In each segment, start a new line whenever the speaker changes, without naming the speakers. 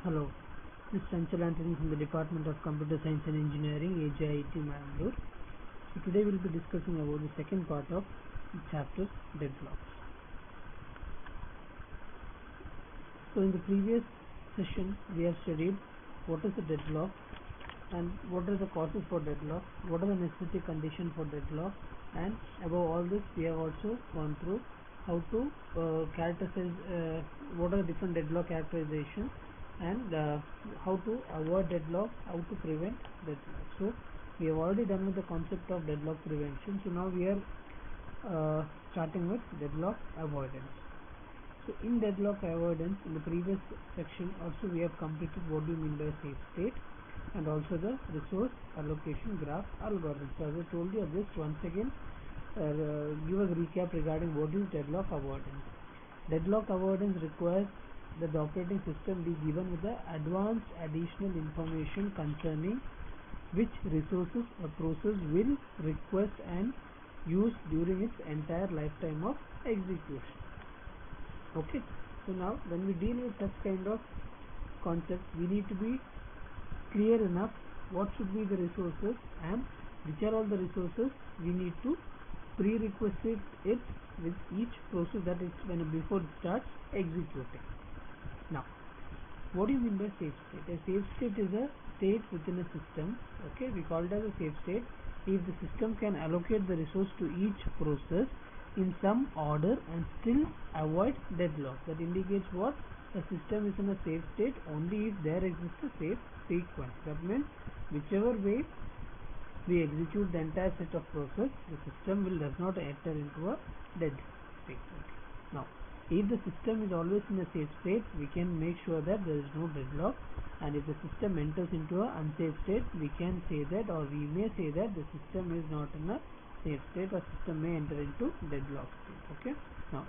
Hello, this is Chanchal Anthony from the Department of Computer Science and Engineering, AJIT Mangalore. So today we will be discussing about the second part of the chapter deadlocks. So in the previous session we have studied what is a deadlock and what are the causes for deadlock, what are the necessary conditions for deadlock, and above all this we have also gone through how to characterize what are the different deadlock characterizations and how to avoid deadlock, how to prevent deadlock. So we have already done with the concept of deadlock prevention. So now we are starting with deadlock avoidance. So in deadlock avoidance, in the previous section also we have completed what do you mean by safe state and also the resource allocation graph algorithm. So as I told you, just once again give a recap regarding what is deadlock avoidance. Deadlock avoidance requires that the operating system be given with the advanced additional information concerning which resources a process will request and use during its entire lifetime of execution. Okay, so now when we deal with such kind of concepts, we need to be clear enough what should be the resources and which are all the resources we need to prerequisite it with each process that is before it starts executing. Now, what do you mean by safe state? A safe state is a state within a system. Okay, we call it as a safe state if the system can allocate the resource to each process in some order and still avoid deadlock. That indicates what? A system is in a safe state only if there exists a safe sequence. That means whichever way we execute the entire set of process, the system does not enter into a dead state. Okay. Now, if the system is always in a safe state, we can make sure that there is no deadlock, and if the system enters into an unsafe state, we can say that, or we may say that the system is not in a safe state, or system may enter into deadlock state. Okay. Now,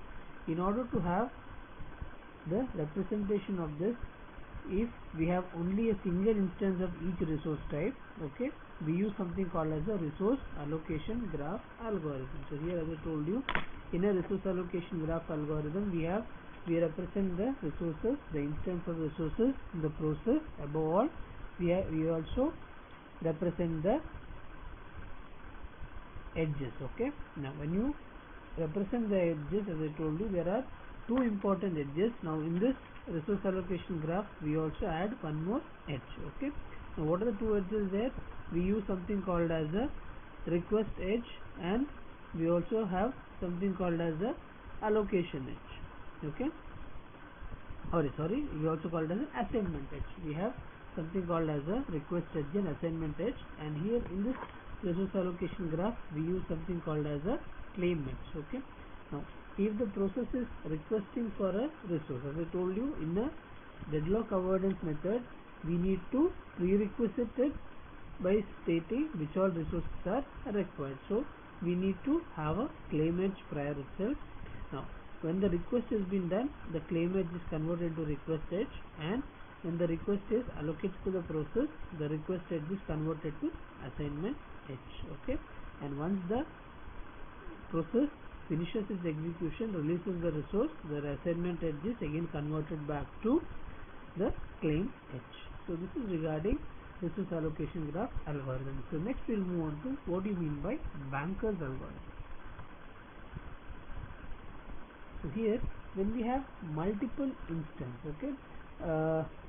in order to have the representation of this, if we have only a single instance of each resource type, okay, we use something called as a resource allocation graph algorithm. So here, as I told you, in a resource allocation graph algorithm, we represent the resources, the instance of resources in the process. Above all, we also represent the edges. Okay. Now, when you represent the edges, as I told you, there are two important edges. Now, in this resource allocation graph, we also add one more edge. Okay. Now, what are the two edges there? We use something called as a request edge, and we also have something called as a allocation edge. Okay. Sorry, we also call it as an assignment edge. We have something called as a request edge and assignment edge, and here in this resource allocation graph, we use something called as a claim edge. Okay. Now, if the process is requesting for a resource, as I told you, in a deadlock avoidance method, we need to prerequisite it by stating which all resources are required. So we need to have a claim edge prior itself. Now, when the request has been done, the claim edge is converted to request edge, and when the request is allocated to the process, the request edge is converted to assignment edge. Okay, and once the process finishes its execution, releases the resource, the assignment edge is again converted back to the claim edge. So this is regarding resource allocation graph algorithm. So next we will move on to what do you mean by Banker's algorithm. So here, when we have multiple instances, okay,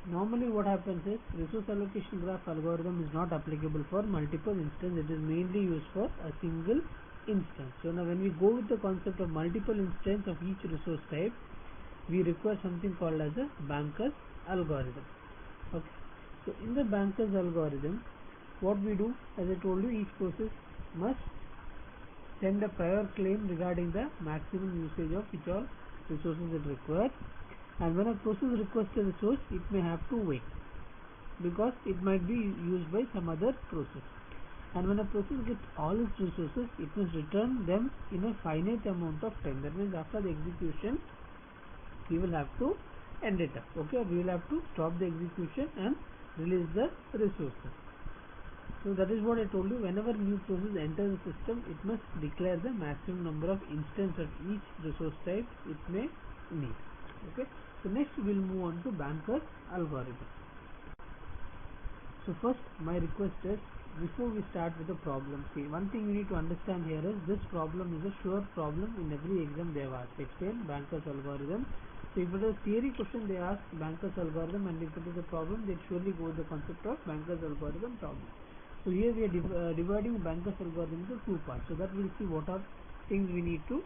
normally what happens is resource allocation graph algorithm is not applicable for multiple instances. It is mainly used for a single instance. So now when we go with the concept of multiple instance of each resource type, we require something called as a Banker's algorithm. Okay. So in the Banker's algorithm, what we do, as I told you, each process must send a prior claim regarding the maximum usage of which all resources it requires, and when a process requests a resource, it may have to wait because it might be used by some other process. And when a process gets all its resources, it must return them in a finite amount of time. That means after the execution, we will have to end it up. Okay, we will have to stop the execution and release the resources. So that is what I told you. Whenever new process enters the system, it must declare the maximum number of instances of each resource type it may need. Okay. So next we will move on to Banker's algorithm. So first my request is, before we start with the problem, see, one thing you need to understand here is this problem is a sure problem in every exam they have asked. Explain Banker's algorithm. So if it is theory question, they ask Banker's algorithm, and if it is a problem, they surely go with the concept of Banker's algorithm problem. So here we are dividing Banker's algorithm into two parts, so that we'll see what are things we need to,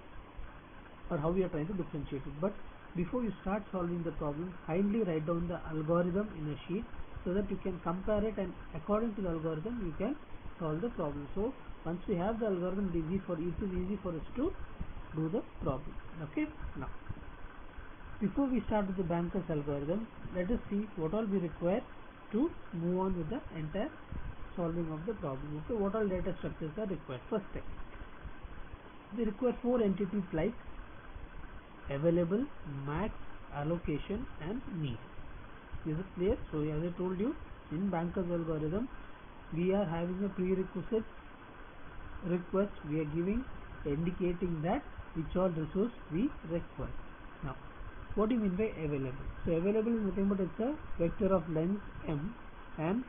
or how we are trying to differentiate it. But before you start solving the problem, kindly write down the algorithm in a sheet so that you can compare it, and according to the algorithm you can solve the problem. So once we have the algorithm, it is easy for us to do the problem. Okay, now before we start with the Banker's algorithm, let us see what all we require to move on with the entire solving of the problem. Okay, what all data structures are required? First step, we require four entities like available, max, allocation and need. Is it clear? So as I told you, in Banker's algorithm we are having a prerequisite request we are giving, indicating that which all resource we require. Now what do you mean by available? So available is nothing but it's a vector of length m, and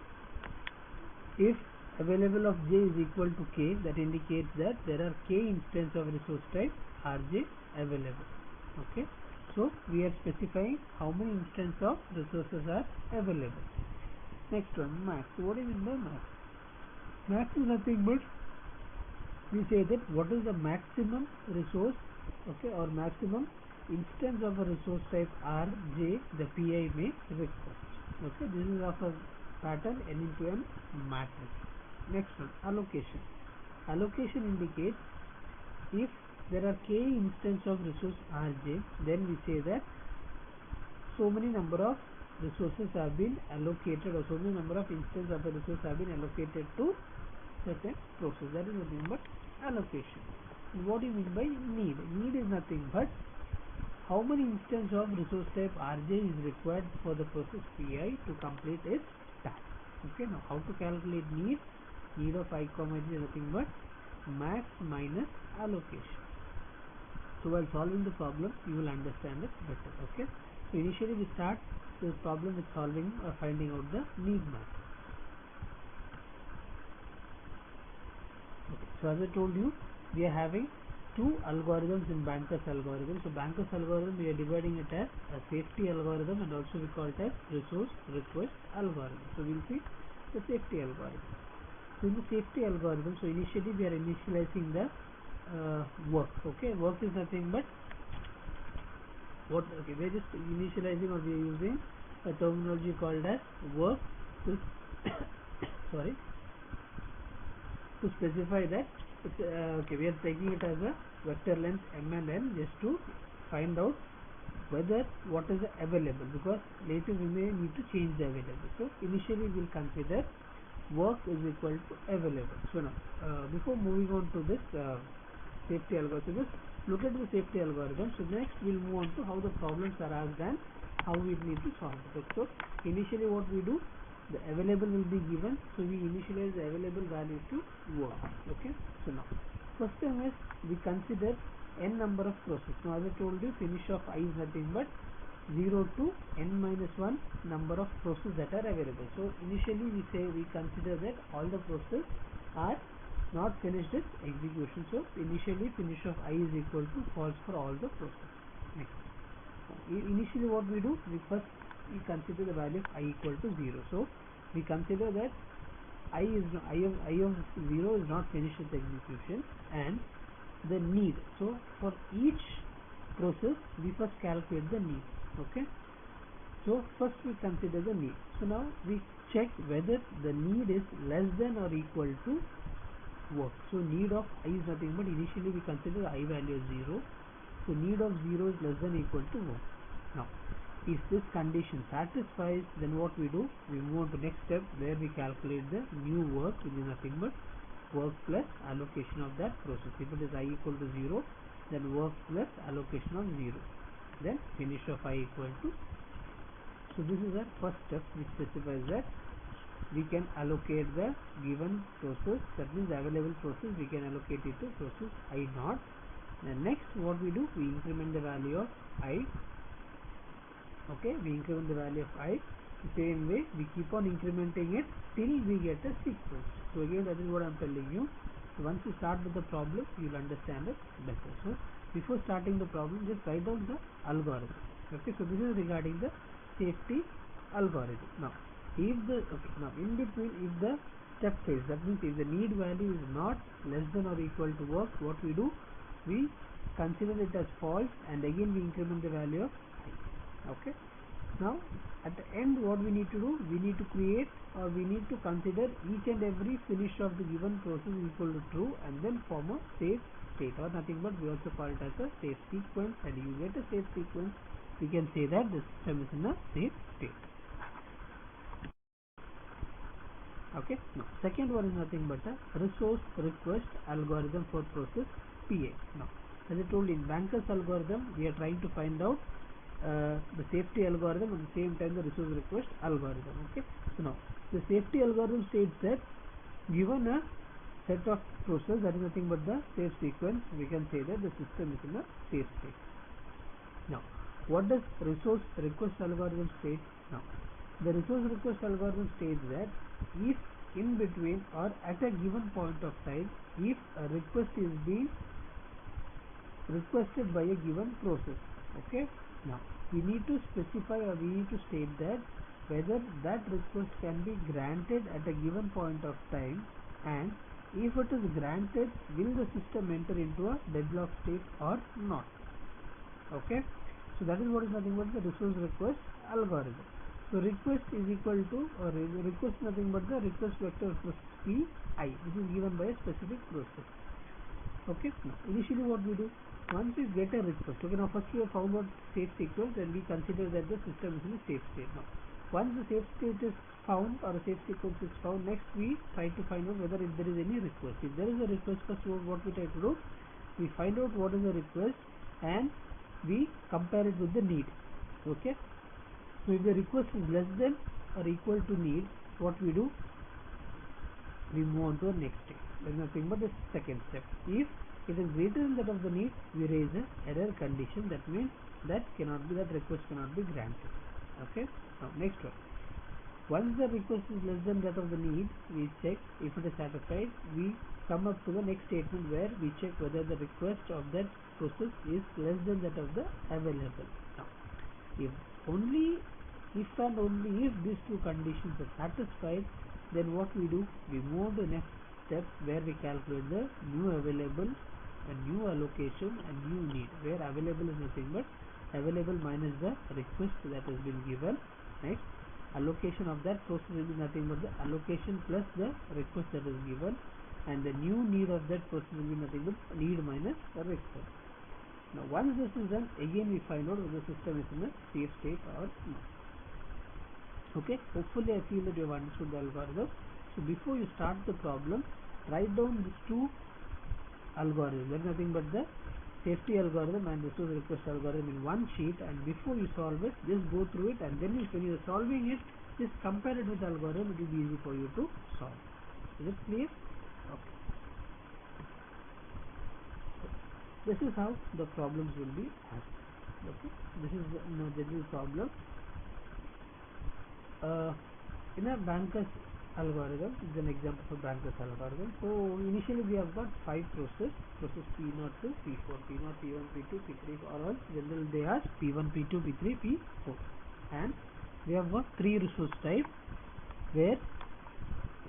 if available of j is equal to k, that indicates that there are k instances of resource type rj available. Okay, so we are specifying how many instances of resources are available. Next one, max. So what do you mean by max? Max is nothing but we say that what is the maximum resource, okay, or maximum instance of a resource type rj the PI may request. Okay, this is of a pattern n into m matrix. Next one, allocation. Allocation indicates if there are k instance of resource rj, then we say that so many number of resources have been allocated, or so many number of instances of a resource have been allocated to certain process. That is nothing but allocation. And what do you mean by need? Need is nothing but how many instances of resource type rj is required for the process pi to complete its task. Okay, now how to calculate need? Need of I comma j is nothing but max minus allocation. So while solving the problem you will understand it better. Okay, so initially we start this problem with solving or finding out the need max. Okay, so as I told you, we are having two algorithms in Banker's algorithm. So Banker's algorithm we are dividing it as a safety algorithm, and also we call it as resource request algorithm. So we will see the safety algorithm. So in the safety algorithm, so initially we are initializing the work. Okay, work is nothing but what, okay, we are just initializing, or we are using a terminology called as work to sorry, to specify that it's okay, we are taking it as a vector length m and n just to find out whether what is available, because later we may need to change the available. So initially we will consider work is equal to available. So now before moving on to this safety algorithm, just look at the safety algorithm. So next we will move on to how the problems are asked and how we need to solve it. So initially what we do, the available will be given, so we initialize the available value to work. Okay, so now first thing is we consider n number of processes. Now as I told you, finish of I is nothing but 0 to n minus 1 number of processes that are available. So initially we say we consider that all the processes are not finished its execution. So initially finish of I is equal to false for all the processes. Next, initially what we do, we consider the value of I equal to 0. So we consider that I of 0 is not finished its execution, and the need. So for each process we first calculate the need. Okay, so first we consider the need. So now we check whether the need is less than or equal to work. So need of I is nothing but initially we consider the I value as 0. So need of 0 is less than or equal to work. Now if this condition satisfies, then what we do, we move on to next step where we calculate the new work, which is nothing but work plus allocation of that process. If it is I equal to 0, then work plus allocation of 0, then finish of I equal to. So this is our first step, which specifies that we can allocate the given process, that means the available process we can allocate it to process I naught. Then next what we do, we increment the value of I. Okay, we increment the value of I The same way we keep on incrementing it till we get a sequence. So again, that is what I am telling you. So once you start with the problem, you will understand it better. So before starting the problem, just write down the algorithm. Okay, so this is regarding the safety algorithm. Now in between, if the step fails, that means if the need value is not less than or equal to what we do, we consider it as false, and again we increment the value of I. Okay, now at the end, what we need to do, we need to create, or we need to consider each and every finish of the given process equal to true, and then form a safe state, or nothing but we also call it as a safe sequence. And you get a safe sequence, we can say that the system is in a safe state. Okay, now second one is nothing but a resource request algorithm for process PA. Now, as I told, in Banker's algorithm, we are trying to find out the safety algorithm, at the same time the resource request algorithm. Okay, so now the safety algorithm states that given a set of process, that is nothing but the safe sequence, we can say that the system is in a safe state. Now, what does resource request algorithm state? Now, the resource request algorithm states that if in between or at a given point of time, if a request is being requested by a given process, okay, now we need to specify, or we need to state that whether that request can be granted at a given point of time, and if it is granted, will the system enter into a deadlock state or not. Okay, so that is what is nothing but the resource request algorithm. So request is equal to, or request nothing but the request vector plus Pi, which is given by a specific process. Okay, now initially what we do, once we get a request, okay, now first we have found out safe sequence, and we consider that the system is in a safe state. Now once the safe state is found, or a safe sequence is found, next we try to find out whether if there is any request. If there is a request, first what we try to do, we find out what is the request and we compare it with the need. Okay, so if the request is less than or equal to need, what we do, we move on to the next step. There is nothing but the second step. If it is greater than that of the need, we raise an error condition. That means that request cannot be granted. Okay, now next one. Once the request is less than that of the need, we check if it is satisfied. We come up to the next statement where we check whether the request of that process is less than that of the available. Now, if and only if these two conditions are satisfied, then what we do, we move on to the next step where we calculate the new available, a new allocation, and new need, where available is nothing but available minus the request that has been given. Next, allocation of that process will be nothing but the allocation plus the request that is given, and the new need of that process will be nothing but need minus the request. Now once this is done, again we find out whether the system is in a safe state or not. Okay, hopefully I feel that you have understood the algorithm. So before you start the problem, write down these two algorithms. There is nothing but the safety algorithm and resource request algorithm in one sheet, and before you solve it, just go through it, and then when you are solving it, just compare it with the algorithm. It will be easy for you to solve. Is it clear? Okay. So this is how the problems will be asked. Okay, this is the general problem. In a Banker's algorithm, this is an example for Banker's algorithm. So initially we have got 5 process P0 to P4, P0, P1, P2, P3, or else generally they ask P1, P2, P3, P4, and we have got 3 resource type, where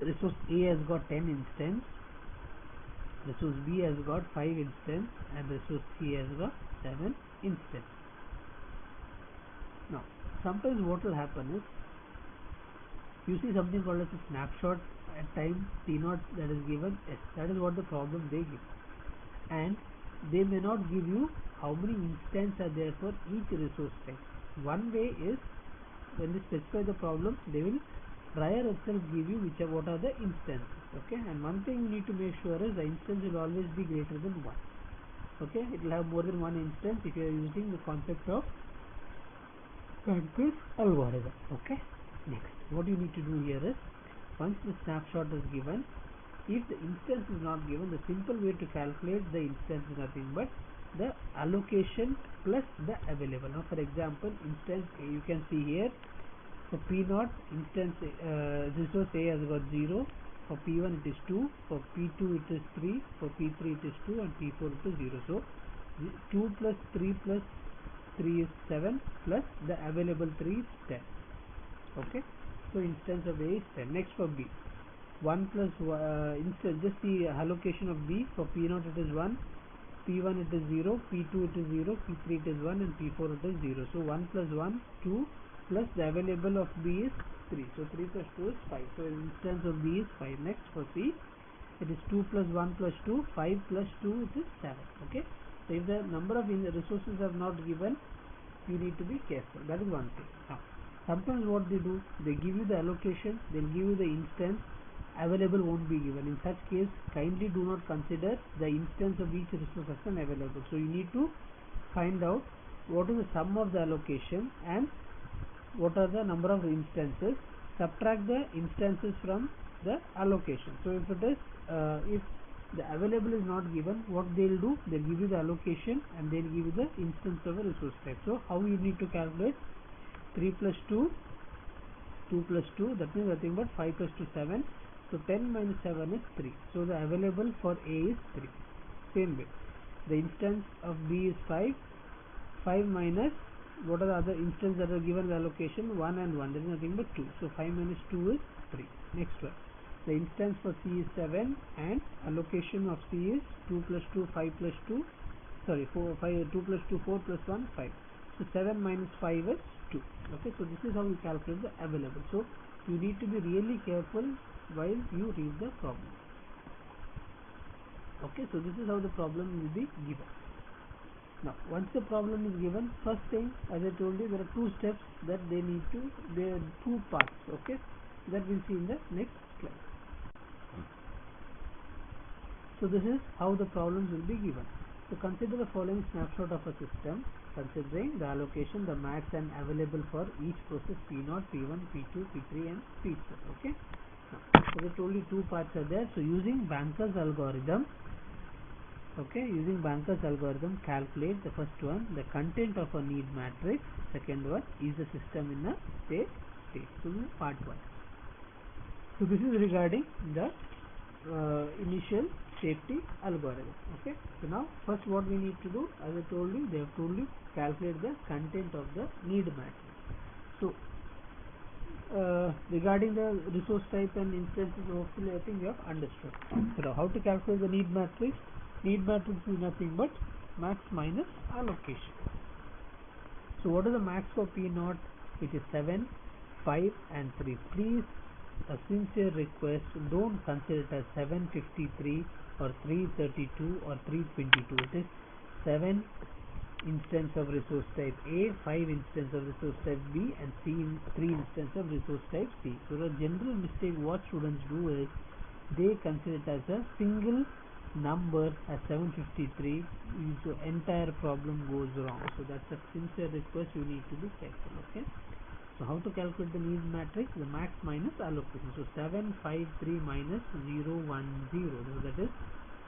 resource A has got 10 instance, resource B has got 5 instance, and resource C has got 7 instance. Now sometimes what will happen is, you see something called as a snapshot at time T0 that is given S. That is what the problem they give, and they may not give you how many instances are there for each resource type. One way is, when they specify the problem, they will prior itself give you what are the instances. Okay, and one thing you need to make sure is the instance will always be greater than 1. Okay, it will have more than one instance if you are using the concept of Banker's algorithm. Okay, next, what you need to do here is, once the snapshot is given, if the instance is not given, the simple way to calculate the instance is nothing but the allocation plus the available. Now for example, instance A, you can see here For P0 instance resource A has got 0, for P1 it is 2, for P2 it is 3, for P3 it is 2, and P4 it is 0. So 2 plus 3 plus 3 is 7, plus the available 3 is 10. Okay, so instance of A is 10. Next for B, 1 plus instance, just the allocation of B. For P0 it is 1, P1 it is 0, P2 it is 0, P3 it is 1, and P4 it is 0. So 1 plus 1, 2, plus the available of B is 3. So 3 plus 2 is 5. So instance of B is 5. Next for C, it is 2 plus 1 plus 2, 5 plus 2, it is 7. Okay. So if the number of resources are not given, you need to be careful. That is one thing. Now, sometimes what they do, they give you the allocation, they'll give you the instance, available won't be given. In such case, kindly do not consider the instance of each resource as an available. So you need to find out what is the sum of the allocation and what are the number of instances, subtract the instances from the allocation. So if it is if the available is not given, what they'll do, they'll give you the allocation and they'll give you the instance of a resource type. So how you need to calculate? 3 plus 2, 2 plus 2, that means nothing but 5 plus 2, 7. So 10 minus 7 is 3. So the available for A is 3. Same way, the instance of B is 5. 5 minus, what are the other instances that are given the allocation? 1 and 1, there is nothing but 2. So 5 minus 2 is 3. Next one, the instance for C is 7 and allocation of C is 2 plus 2, 5 plus 2, sorry 4, 5, 2 plus 2, 4 plus 1, 5. So 7 minus 5 is 2. Okay, so this is how you calculate the available. So you need to be really careful while you read the problem. Okay, so this is how the problem will be given. Now once the problem is given, first thing, as I told you, there are two steps that they need to, there are two parts. Okay, that we'll see in the next slide. So this is how the problems will be given. So consider the following snapshot of a system, considering the allocation, the max and available for each process P0, P1, P2, P3 and P4. Okay, now, so I told you two parts are there. So using Banker's algorithm, calculate the first one, the content of a need matrix. Second one, is the system in a safe state. So this is part 1. So this is regarding the initial safety algorithm. Okay, so now first what we need to do, as I told you, they have told you calculate the content of the need matrix. So regarding the resource type and instances, hopefully I think you have understood. So now how to calculate the need matrix? Need matrix is nothing but max minus allocation. So what is the max for P0? It is 7, 5 and 3. Please, a sincere request, don't consider it as 753 or 332 or 322. It is 7 instance of resource type A, 5 instance of resource type B and 3 instance of resource type C. So the general mistake what students do is they consider it as a single number as 753, so entire problem goes wrong. So that's a sincere request, you need to be careful. Okay, so how to calculate the need matrix? The max minus allocation. So 7, 5, 3 minus 0, 1, 0. So that is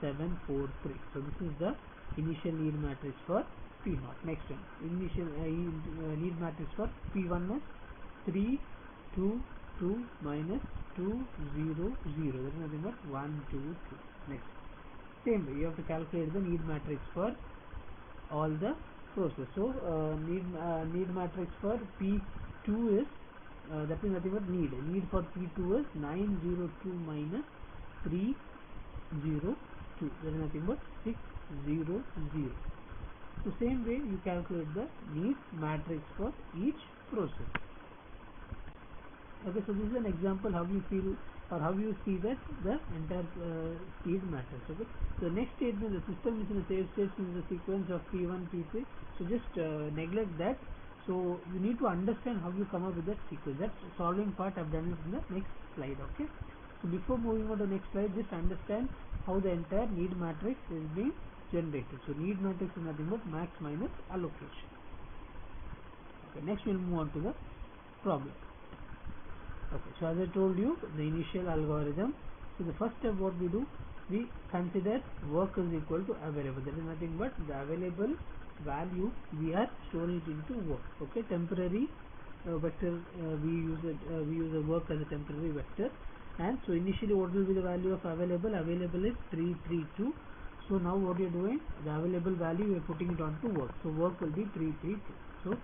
7, 4, 3. So this is the initial need matrix for P0. Next one, initial need matrix for P1 is 3, 2, 2 minus 2, 0, 0. That is nothing but 1, 2, 2. Next, same way you have to calculate the need matrix for all the process. So need matrix for P2 is that is nothing but need for P2 is 902 minus 302. That is nothing but 600. So same way you calculate the need matrix for each process. Okay, so this is an example how you feel or how you see that the entire need matrix. Okay, so the next statement, the system is in a safe state in the sequence of P1, P3. So just neglect that. So you need to understand how you come up with that sequence. That solving part I've done it in the next slide. Okay, so before moving on to the next slide, just understand how the entire need matrix is being generated. So need matrix is nothing but max minus allocation. Okay, next we'll move on to the problem. Okay, so as I told you, the initial algorithm. So the first step what we do, we consider work is equal to available. That is nothing but the available value we are storing it into work. Okay, temporary vector, we use a work as a temporary vector. And so initially what will be the value of available? Available is 332. So now what you are doing, the available value you are putting it onto work. So work will be 332. So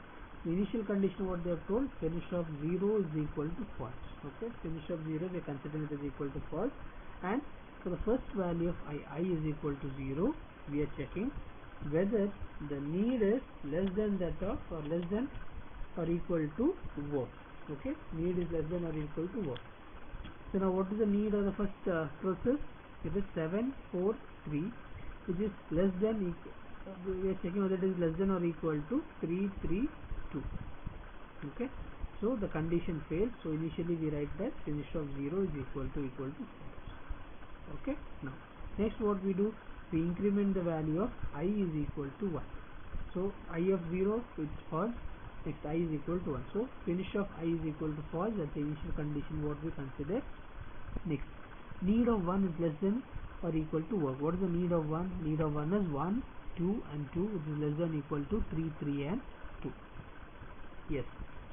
the initial condition what they have told, finish of 0 is equal to false. Okay, finish of 0 we are considering it is equal to false. And for the first value of I is equal to 0, we are checking whether the need is less than that of or less than or equal to work. Okay, need is less than or equal to work. So now what is the need of the first process? It is 743, which is less than we are checking whether it is less than or equal to 332. Okay, so the condition fails. So initially we write that finish of 0 is equal to false. Okay, now next what we do, we increment the value of I is equal to 1. So I of 0 is false, next I is equal to 1. So finish of I is equal to false, that's the initial condition what we consider. Next, need of 1 is less than or equal to work. What is the need of 1? Need of 1 is 1, 2 and 2, which is less than or equal to 3, 3 and 2. Yes,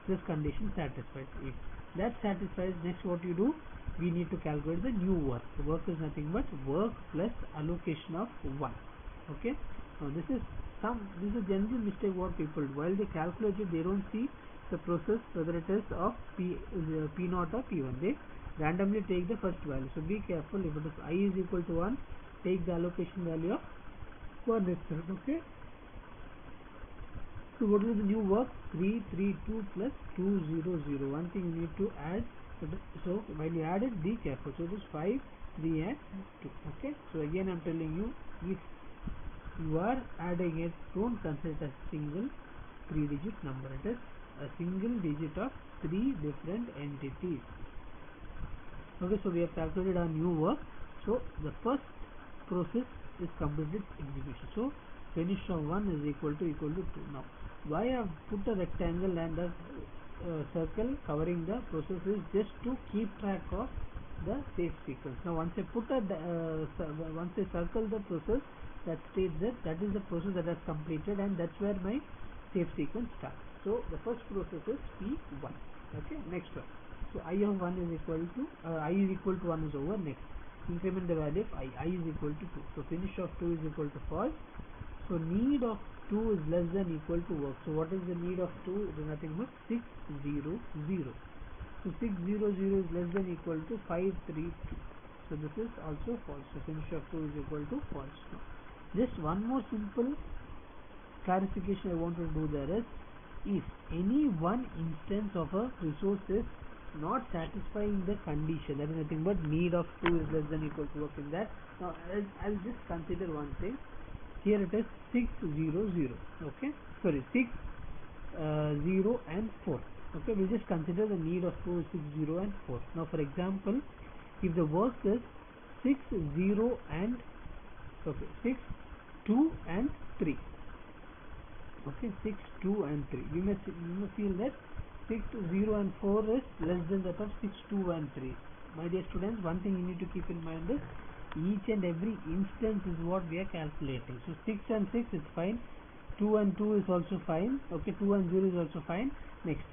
this condition satisfies. If that satisfies, next what you do, we need to calculate the new work. The work is nothing but work plus allocation of 1. Okay, now this is a general mistake what people do. While they calculate it, they don't see the process whether it is of P0 or P1. They randomly take the first value. So be careful. If it is I is equal to 1, take the allocation value of 1 itself. Okay. So what is the new work? 332 plus 200. One thing you need to add. So while you add it, be careful. So it is 5, 3 and 2. Okay. So again I am telling you, if you are adding it, don't consider it as single 3-digit number. It is a single digit of 3 different entities. Okay, so we have calculated our new work. So the first process is completed execution. So finish of 1 is equal to 2. Now why I have put a rectangle and a circle covering the process is just to keep track of the safe sequence. Now once I put once I circle the process, that states that is the process that has completed, and that's where my safe sequence starts. So the first process is P1. Okay, next one. So I of 1 is equal to I is equal to 1 is over. Next, increment the value of I is equal to 2. So finish of 2 is equal to false. So need of 2 is less than equal to work. So what is the need of 2? It is nothing but 600. So 600 is less than equal to 532. So this is also false. So finish of 2 is equal to false. Now, just one more simple clarification I want to do there is, if any one instance of a resource is not satisfying the condition, that is nothing but need of 2 is less than equal to work in that. Now I'll just consider one thing. Here it is 600. Okay, sorry, 6, 0 and 4. Okay, we just consider the need of 2 is 6, 0 and 4. Now for example, if the work is 6, 0 and 6, 2 and 3. Okay, 6, 2 and 3. You may feel that 6, 0 and 4 is less than that of 6, 2 and 3. My dear students, one thing you need to keep in mind is each and every instance is what we are calculating. So 6 and 6 is fine, 2 and 2 is also fine. Okay, 2 and 0 is also fine. Next,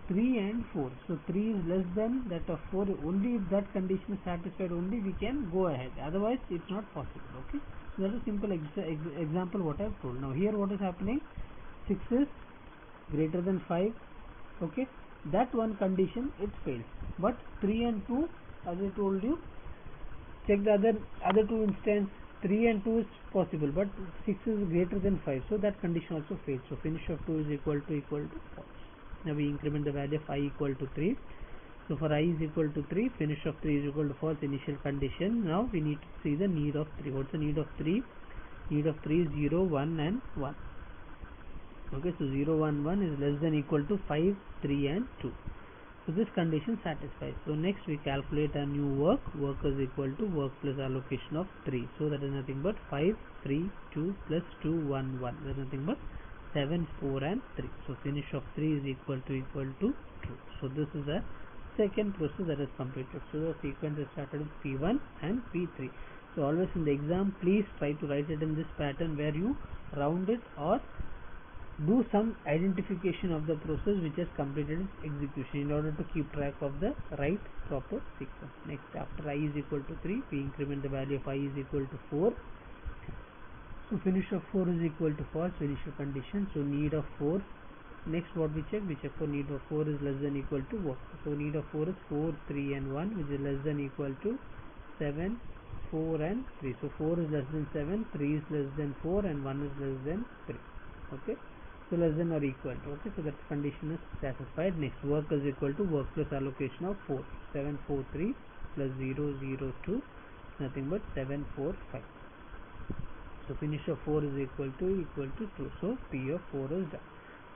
3 and 4. So 3 is less than that of 4. Only if that condition is satisfied, only we can go ahead. Otherwise, it's not possible. Okay. So that is a simple example what I have told. Now here what is happening? 6 is greater than 5. Okay. That one condition it fails. But 3 and 2, as I told you, check the other two instance. 3 and 2 is possible, but 6 is greater than 5. So that condition also fails. So finish of 2 is equal to false. Now we increment the value of I equal to 3. So for I is equal to 3, finish of 3 is equal to false, initial condition. Now we need to see the need of 3. What's the need of 3? Need of 3 is 0, 1 and 1. Okay, so 0, 1, 1 is less than equal to 5, 3 and 2. So this condition satisfies. So next we calculate a new work. Work is equal to work plus allocation of 3. So that is nothing but 5, 3, 2 plus 2, 1, 1. That is nothing but 7, 4 and 3. So finish of 3 is equal to true. So this is the second process that is completed. So the sequence is started with P1 and P3. So always in the exam, please try to write it in this pattern where you round it or do some identification of the process which has completed its execution in order to keep track of the right proper sequence. Next, after I is equal to 3, we increment the value of I is equal to 4. So finish of 4 is equal to false, initial condition. So need of 4. Next, what we check for need of 4 is less than equal to what? So need of 4 is 4, 3 and 1, which is less than equal to 7, 4 and 3. So 4 is less than 7, 3 is less than 4 and 1 is less than 3. Okay. So less than or equal to. Okay. So that condition is satisfied. Next, work is equal to work plus allocation of 4. 7, 4, 3 plus 0, 0, 2. Nothing but 7, 4, 5. So finish of 4 is equal to 2. So P of 4 is done.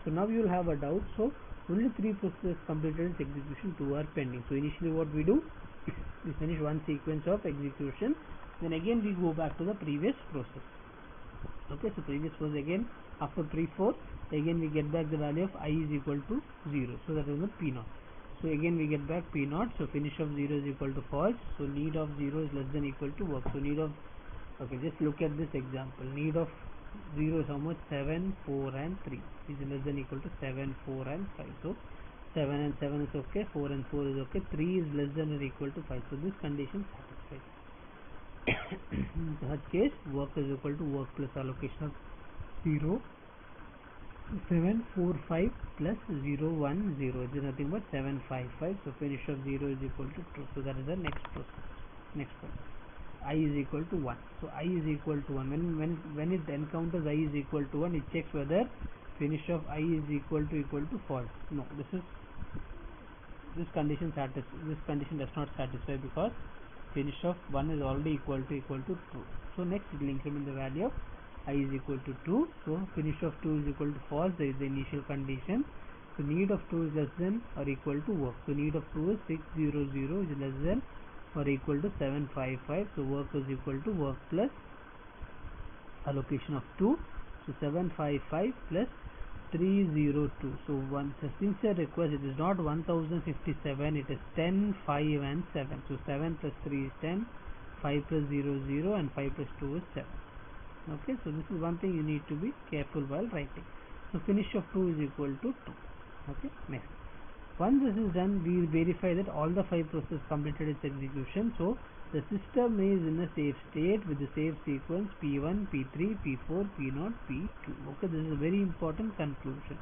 So now you will have a doubt. So only 3 processes completed its execution, 2 are pending. So initially what we do, we finish one sequence of execution, then again we go back to the previous process. Okay, so previous was again after 3, 4, again we get back the value of I is equal to 0. So that is the P naught. So again we get back P naught. So finish of 0 is equal to false. So need of 0 is less than equal to work. So need of, okay, just look at this example. Need of 0 is how much? 7, 4 and 3 is less than equal to 7, 4 and 5. So 7 and 7 is okay, 4 and 4 is okay, 3 is less than or equal to 5. So this condition satisfied. In such case, work is equal to work plus allocation of 0, 7, 4, 5 plus 0, 1, 0. It is nothing but 7, 5, 5. So finish of 0 is equal to 2. So that is the next process. Next one. I is equal to 1. So I is equal to 1. When it encounters I is equal to 1, it checks whether finish of I is equal to false. No, this condition does not satisfy, because finish of 1 is already equal to true. So next it will increment the value of I is equal to 2. So finish of 2 is equal to false. There is the initial condition. So need of 2 is less than or equal to work. So need of 2 is 600 is less than or equal to 755. So work is equal to work plus allocation of 2. So 755 plus 302. So since your request, it is not 1057, it is 10, 5 and 7. So 7 plus 3 is 10, 5 plus 0 is 0 and 5 plus 2 is 7. Okay, so this is one thing you need to be careful while writing. So finish of 2 is equal to 2. Okay, next. Once this is done, we will verify that all the 5 processes completed its execution. So the system is in a safe state with the safe sequence P1, P3, P4, P0, P2. Okay, this is a very important conclusion.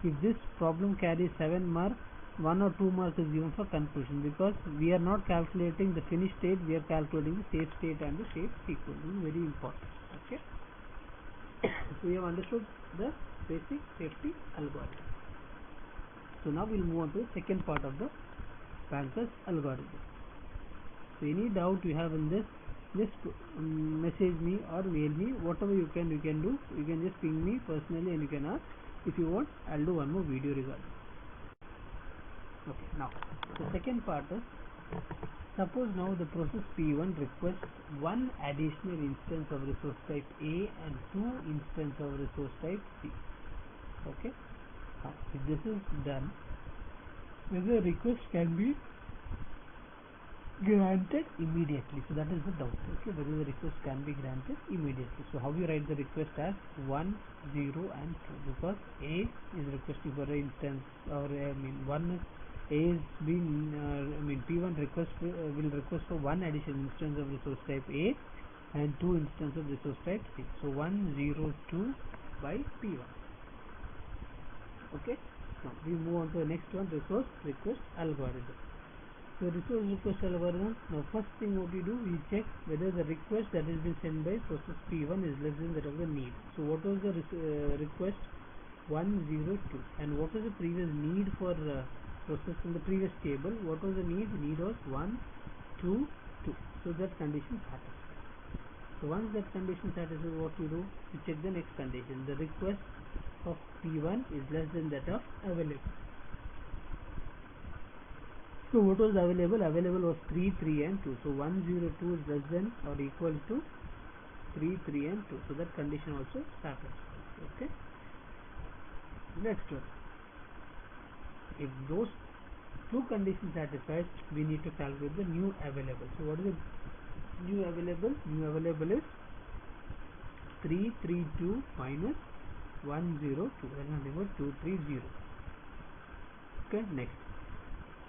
If this problem carries 7 marks, 1 or 2 marks is given for conclusion, because we are not calculating the finished state, we are calculating the safe state and the safe sequence. This is very important. Okay. So we have understood the basic safety algorithm. So now we will move on to the second part of the Banker's algorithm. So any doubt you have in this, just message me or mail me, whatever you can do. You can just ping me personally and you can ask. If you want, I'll do one more video regarding. Okay, now the second part is, suppose now the process P1 requests one additional instance of resource type A and 2 instance of resource type C. Okay. Now, if this is done, whether request can be granted immediately. So that is the doubt. Okay, whether the request can be granted immediately. So how you write the request as 1, 0 and 2, because A is requesting for an instance, or one is A is being P1 will request for one additional instance of resource type A and 2 instances of resource type C. So 1, 0, 2 by P1. Okay, now we move on to the next one, resource request algorithm. So resource request algorithm, now first thing what you do, you check whether the request that has been sent by process P1 is less than that of the need. So what was the request? 1, 0, 2, and what was the previous need for process in the previous table? What was the need? Need was 1, 2, 2. So that condition satisfied. So once that condition satisfies, what you do? You check the next condition. The request of P1 is less than that of available. So what was available? Available was 3, 3 and 2. So 1, 0, 2 is less than or equal to 3, 3 and 2. So that condition also satisfies. Okay. Next one. If those two conditions satisfied, we need to calculate the new available. So what is the new available? New available is 3, 3, 2 minus 102, that is nothing but 230. Okay, next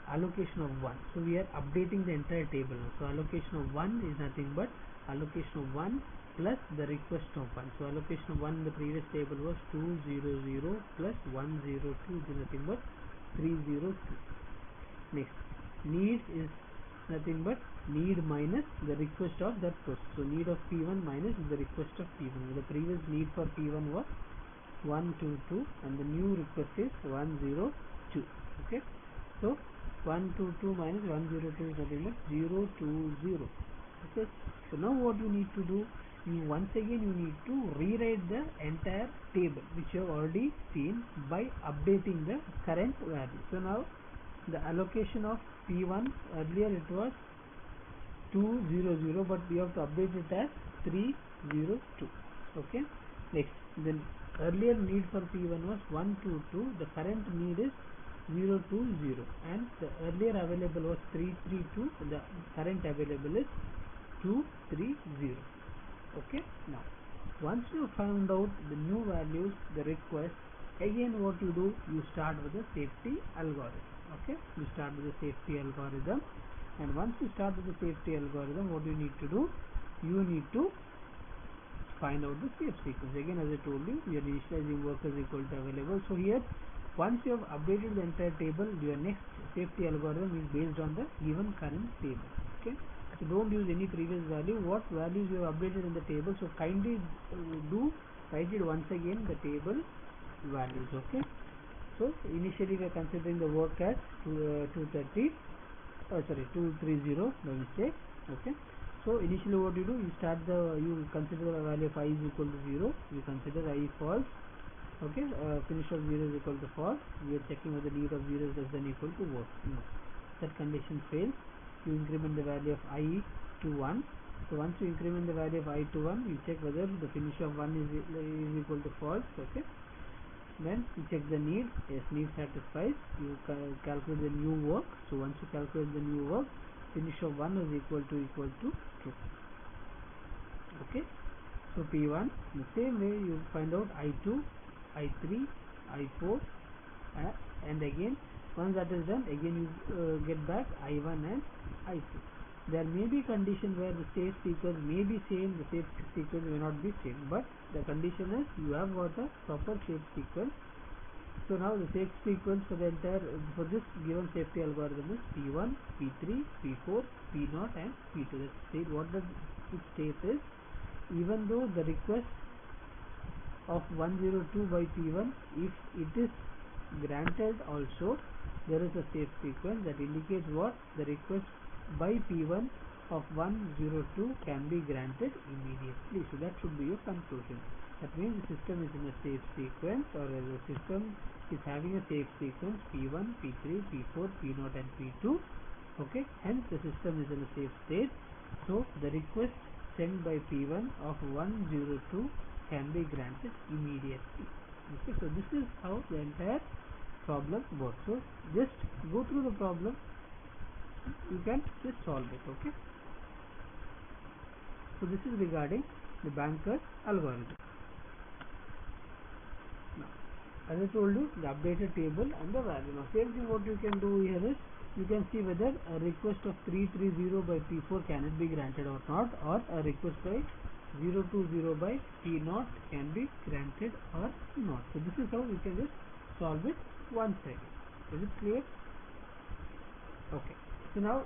allocation of 1. So we are updating the entire table now. So allocation of 1 is nothing but allocation of 1 plus the request of 1. So allocation of 1 in the previous table was 200 plus 102 is nothing but 302. Next, need is nothing but need minus the request of that person. So need of P1 minus the request of P1. The previous need for P1 was 122 and the new request is 102. Okay, so 122 minus 102 is nothing but 020. Okay, so now what you need to do, you once again you need to rewrite the entire table which you have already seen by updating the current value. So now the allocation of P1, earlier it was 200, but we have to update it as 302. Okay, next, then earlier need for P1 was 122, the current need is 020, and the earlier available was 332, the current available is 230. Okay, now once you found out the new values, the request, again what you do, you start with the safety algorithm. Okay, you start with the safety algorithm, and once you start with the safety algorithm, what you need to do, you need to find out the safe sequence. Again, as I told you, we are initializing workers equal to available. So here, once you have updated the entire table, your next safety algorithm is based on the given current table. Okay, so don't use any previous value. What values you have updated in the table, so kindly do write it once again, the table values. Okay, so initially we are considering the work as 230, sorry 230 by mistake. Okay, so initially what you do, you consider the value of I is equal to 0, you consider I is false. Okay, finish of 0 is equal to false. We are checking whether need of 0 is less than equal to work. No, that condition fails. You increment the value of I to 1. So once you increment the value of I to 1, you check whether the finish of 1 is equal to false. Okay, then you check the need. Yes, need satisfies. You calculate the new work. So once you calculate the new work, finish of 1 is equal to true. Okay, so P1, the same way you find out I2, I3, I4, and again once that is done, again you get back I1 and I2. There may be condition where the safe sequence may be same, the safe sequence may not be same, but the condition is you have got a proper safe sequence. So now the safe sequence for the entire, for this given safety algorithm is P1, P3, P4, P0 and P2. That state, what does it state is, even though the request of 102 by P1, if it is granted also, there is a safe sequence that indicates what, the request by P1 of 102 can be granted immediately. So that should be your conclusion. That means the system is in a safe sequence, or the system is having a safe sequence P1, P3, P4, P0 and P2. Okay, hence the system is in a safe state. So the request sent by P1 of 102 can be granted immediately. Okay, so this is how the entire problem works. So just go through the problem, you can just solve it. Okay, so this is regarding the banker's algorithm. Now, as I told you, the updated table and the value. Now same thing what you can do here is, you can see whether a request of 330 by P4 can it be granted or not, or a request by 020 by P0 can be granted or not. So this is how we can just solve it once again. Is it clear? Okay, so now